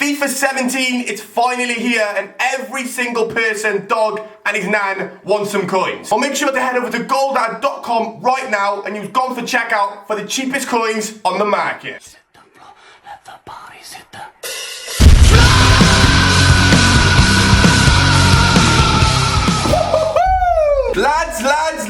FIFA 17, it's finally here, and every single person, dog, and his nan wants some coins. Well, make sure to head over to goldad.com right now and use Gonth for checkout for the cheapest coins on the market. Let the bodies hit the...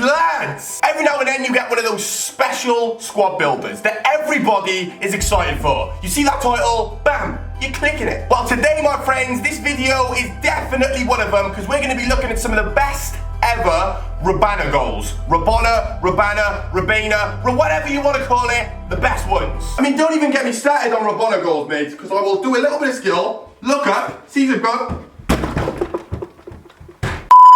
Lads! Every now and then you get one of those special squad builders that everybody is excited for. You see that title? Bam! You're clicking it. Well, today, my friends, this video is definitely one of them because we're going to be looking at some of the best ever Rabona goals. Rabona, whatever you want to call it, the best ones. I mean, don't even get me started on Rabona goals, mate, because I will do a little bit of skill, look up, see the goal.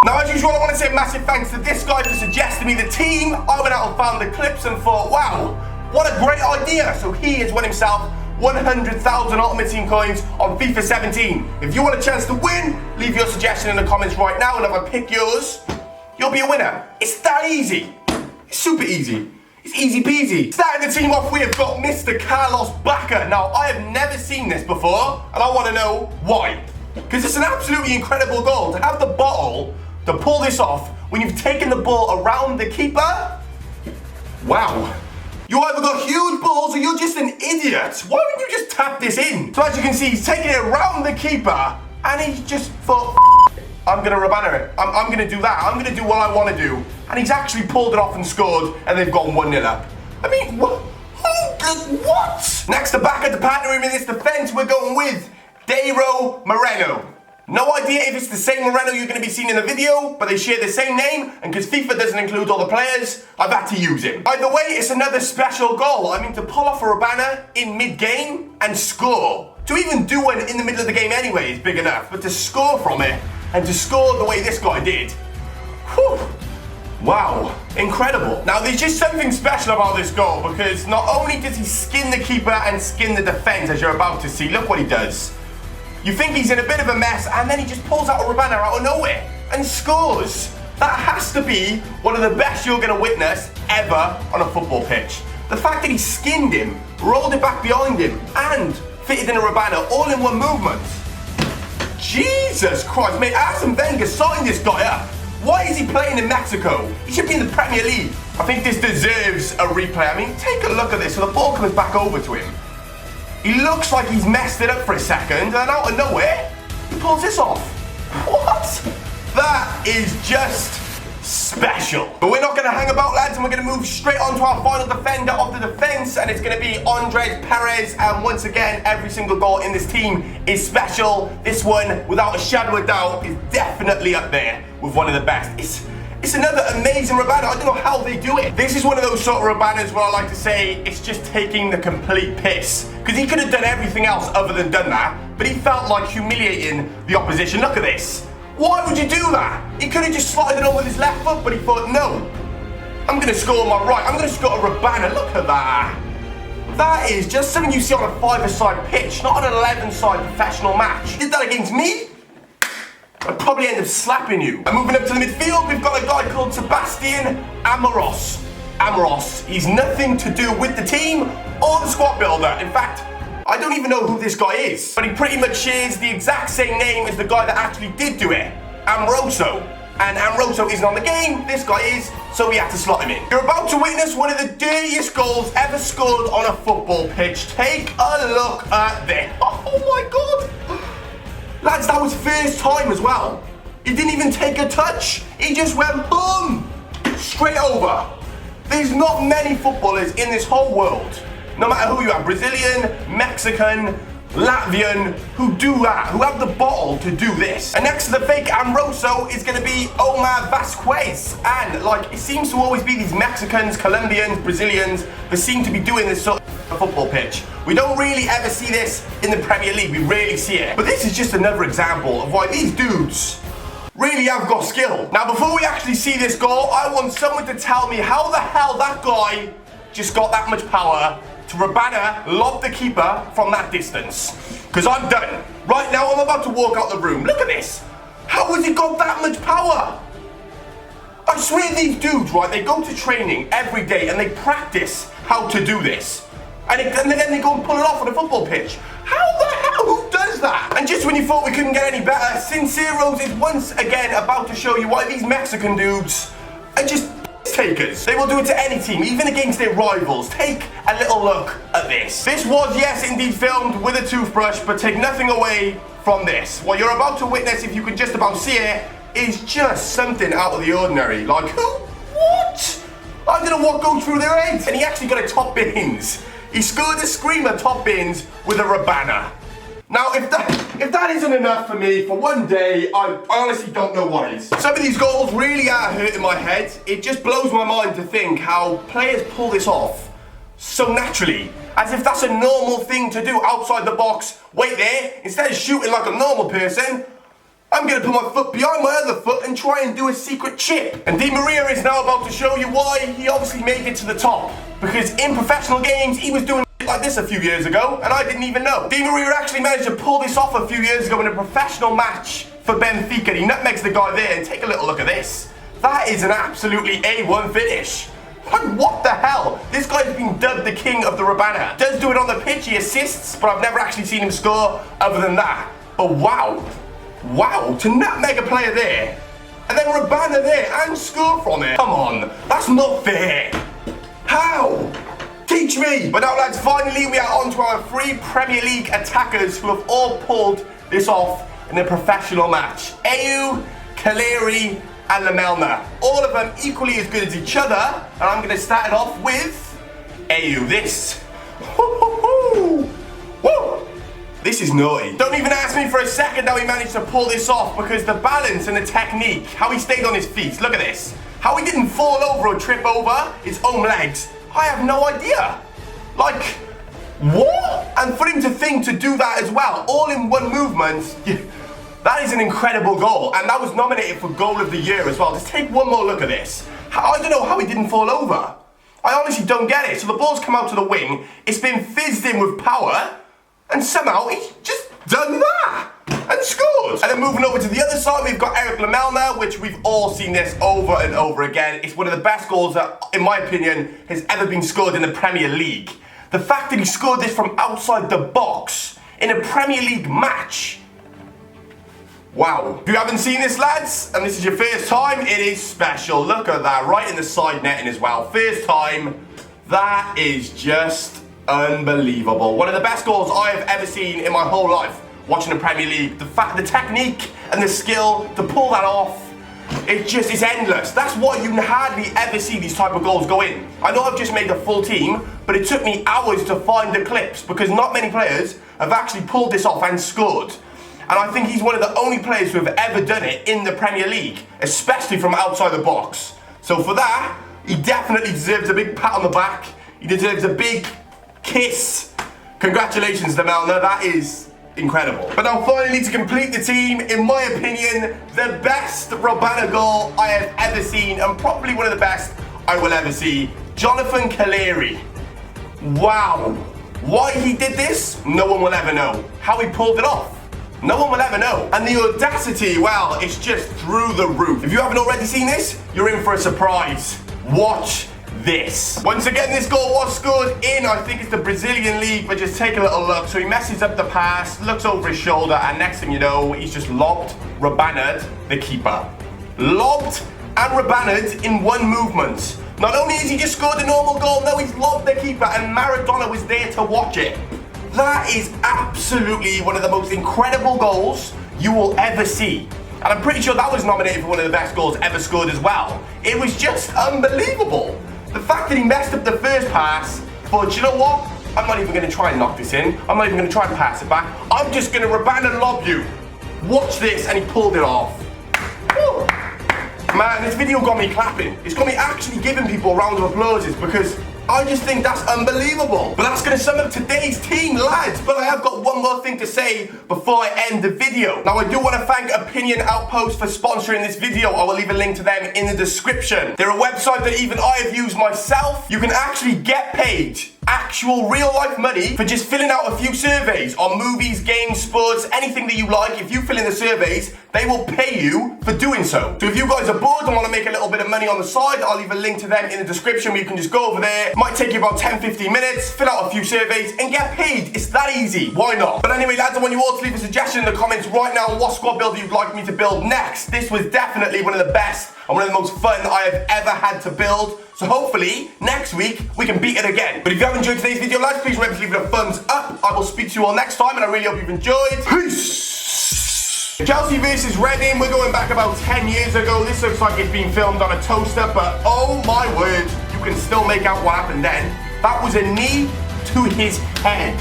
Now, as usual, I want to say a massive thanks to this guy for suggesting me the team. I went out and found the clips and thought, wow, what a great idea. So he has won himself 100,000 Ultimate Team coins on FIFA 17. If you want a chance to win, leave your suggestion in the comments right now, and if I pick yours, you'll be a winner. It's that easy. It's super easy. It's easy peasy. Starting the team off, we have got Mr. Carlos Bacca. Now, I have never seen this before, and I want to know why. Because it's an absolutely incredible goal. To have the bottle to pull this off when you've taken the ball around the keeper? Wow. You either got huge balls or you're just an idiot. Why don't you just tap this in? So as you can see, he's taking it around the keeper and he just thought, I'm gonna Rabona it. I'm gonna do that. I'm gonna do what I want to do. And he's actually pulled it off and scored, and they've gone 1-0 up. I mean, what? What? Next to back at the partner in this defense, we're going with Dairo Moreno. No idea if it's the same Moreno you're going to be seeing in the video, but they share the same name, and because FIFA doesn't include all the players, I've had to use him. Either way, it's another special goal. I mean, to pull off a Rabona in mid-game and score. To even do one in the middle of the game anyway is big enough, but to score from it, and to score the way this guy did, whew. Wow, incredible. Now, there's just something special about this goal, because not only does he skin the keeper and skin the defense, as you're about to see, look what he does. You think he's in a bit of a mess, and then he just pulls out a Rabona out of nowhere and scores. That has to be one of the best you're going to witness ever on a football pitch. The fact that he skinned him, rolled it back behind him, and fitted in a Rabona all in one movement. Jesus Christ, mate, Arsene Wenger signed this guy up. Why is he playing in Mexico? He should be in the Premier League. I think this deserves a replay. I mean, take a look at this. So the ball comes back over to him. He looks like he's messed it up for a second, and out of nowhere, he pulls this off. What? That is just special. But we're not going to hang about, lads, and we're going to move straight on to our final defender of the defense, and it's going to be Andres Perez. And once again, every single goal in this team is special. This one, without a shadow of doubt, is definitely up there with one of the best. It's another amazing Rabona. I don't know how they do it. This is one of those sort of Rabonas where I like to say it's just taking the complete piss. Because he could have done everything else other than done that, but he felt like humiliating the opposition. Look at this. Why would you do that? He could have just slotted it on with his left foot, but he thought, no, I'm going to score on my right. I'm going to score a Rabona. Look at that. That is just something you see on a 5-a-side pitch, not on an 11-side professional match. He did that against me, I'd probably end up slapping you. And moving up to the midfield, we've got a guy called Sebastian Amoros. He's nothing to do with the team or the squad builder. In fact, I don't even know who this guy is. But he pretty much shares the exact same name as the guy that actually did do it, Amoroso. And Amoroso isn't on the game, this guy is, so we had to slot him in. You're about to witness one of the dirtiest goals ever scored on a football pitch. Take a look at this. Oh my God. Lads, that was first time as well. He didn't even take a touch. He just went boom, straight over. There's not many footballers in this whole world, no matter who you are, Brazilian, Mexican, Latvian, who do that, who have the bottle to do this. And next to the fake Amoroso is going to be Omar Vasquez. And like, it seems to always be these Mexicans, Colombians, Brazilians that seem to be doing this sort of football pitch. We don't really ever see this in the Premier League, we rarely see it. But this is just another example of why these dudes really have got skill. Now, before we actually see this goal, I want someone to tell me how the hell that guy just got that much power to Rabona lob the keeper from that distance. Because I'm done. Right now, I'm about to walk out the room. Look at this. How has he got that much power? I swear these dudes, right, they go to training every day and they practice how to do this. And then they go and pull it off on a football pitch. How the hell? Who does that? Just when you thought we couldn't get any better, Sinceros is once again about to show you why these Mexican dudes are just takers. They will do it to any team, even against their rivals. Take a little look at this. This was, yes, indeed filmed with a toothbrush, but take nothing away from this. What you're about to witness, if you can just about see it, is just something out of the ordinary. Like, who? What? I don't know what goes through their heads. And he actually got a top bins. He scored a screamer top bins with a Rabona. Now, if that isn't enough for me for one day, I honestly don't know what is. Some of these goals really are hurting my head. It just blows my mind to think how players pull this off so naturally, as if that's a normal thing to do outside the box. Wait there, instead of shooting like a normal person, I'm going to put my foot behind my other foot and try and do a secret chip. And Di Maria is now about to show you why he obviously made it to the top. Because in professional games, he was doing like this a few years ago, and I didn't even know. Di Maria actually managed to pull this off a few years ago in a professional match for Benfica. He nutmegs the guy there, and take a little look at this. That is an absolutely A1 finish. Like, what the hell? This guy's been dubbed the king of the Rabona. Does do it on the pitch, he assists, but I've never actually seen him score other than that. But wow, to nutmeg a player there, and then Rabona there, and score from it. Come on, that's not fair. How? Teach me! But now, lads, finally we are on to our 3 Premier League attackers who have all pulled this off in a professional match. Ayew, Kaleri, and Lamelna. All of them equally as good as each other, and I'm going to start it off with Ayew. This. Woo! This is naughty. Don't even ask me for a second how he managed to pull this off, because the balance and the technique, how he stayed on his feet, look at this. How he didn't fall over or trip over his own legs. I have no idea. Like, what? And for him to think to do that as well, all in one movement, that is an incredible goal. And that was nominated for Goal of the Year as well. Just take one more look at this. I don't know how he didn't fall over. I honestly don't get it. So the ball's come out to the wing, it's been fizzed in with power, and somehow he's just done that and scored. And then moving over to the other side, we've got Eric Lamelna, which we've all seen this over and over again. It's one of the best goals that, in my opinion, has ever been scored in the Premier League. The fact that he scored this from outside the box in a Premier League match. Wow. If you haven't seen this, lads, and this is your first time, it is special. Look at that, right in the side netting as well. First time, that is just unbelievable. One of the best goals I have ever seen in my whole life watching the Premier League. The technique and the skill to pull that off, it's endless. That's why you hardly ever see these type of goals go in. I know I've just made a full team, but it took me hours to find the clips because not many players have actually pulled this off and scored. And I think he's one of the only players who have ever done it in the Premier League, especially from outside the box. So for that, he definitely deserves a big pat on the back. He deserves a big kiss. Congratulations, Lamelna. That is incredible. But now finally, to complete the team, in my opinion, the best Rabona goal I have ever seen, and probably one of the best I will ever see, Jonathan Kaleri. Wow. Why he did this, no one will ever know. How he pulled it off, no one will ever know. And the audacity, well, it's just through the roof. If you haven't already seen this, you're in for a surprise. Watch this. Once again, this goal was scored in, I think it's the Brazilian league, but just take a little look. So he messes up the pass, looks over his shoulder, and next thing you know, he's just lobbed, Rabona'd the keeper. Lobbed and Rabona'd in one movement. Not only has he just scored a normal goal, no, he's lobbed the keeper, and Maradona was there to watch it. That is absolutely one of the most incredible goals you will ever see. And I'm pretty sure that was nominated for one of the best goals ever scored as well. It was just unbelievable. The fact that he messed up the first pass, but you know what? I'm not even going to try and knock this in. I'm not even going to try and pass it back. I'm just going to Rabona lob you. Watch this, and he pulled it off. Woo. Man, this video got me clapping. It's got me actually giving people a round of applauses because I just think that's unbelievable. But that's going to sum up today's team, lads. But I have got one more thing to say before I end the video. Now, I do want to thank Opinion Outpost for sponsoring this video. I will leave a link to them in the description. They're a website that even I have used myself. You can actually get paid actual real life money for just filling out a few surveys on movies, games, sports, anything that you like. If you fill in the surveys, they will pay you for doing so. So if you guys are bored and want to make a little bit of money on the side, I'll leave a link to them in the description where you can just go over there. It might take you about 10-15 minutes, fill out a few surveys and get paid. It's that easy. Why not? But anyway, lads, I want you all to leave a suggestion in the comments right now on what squad builder you'd like me to build next. This was definitely one of the best and one of the most fun I have ever had to build. So hopefully, next week, we can beat it again. But if you have enjoyed today's video, lads, please remember to leave it a thumbs up. I will speak to you all next time, and I really hope you've enjoyed. Peace! Chelsea versus Reading, we're going back about 10 years ago. This looks like it's been filmed on a toaster, but oh my word, you can still make out what happened then. That was a knee to his head.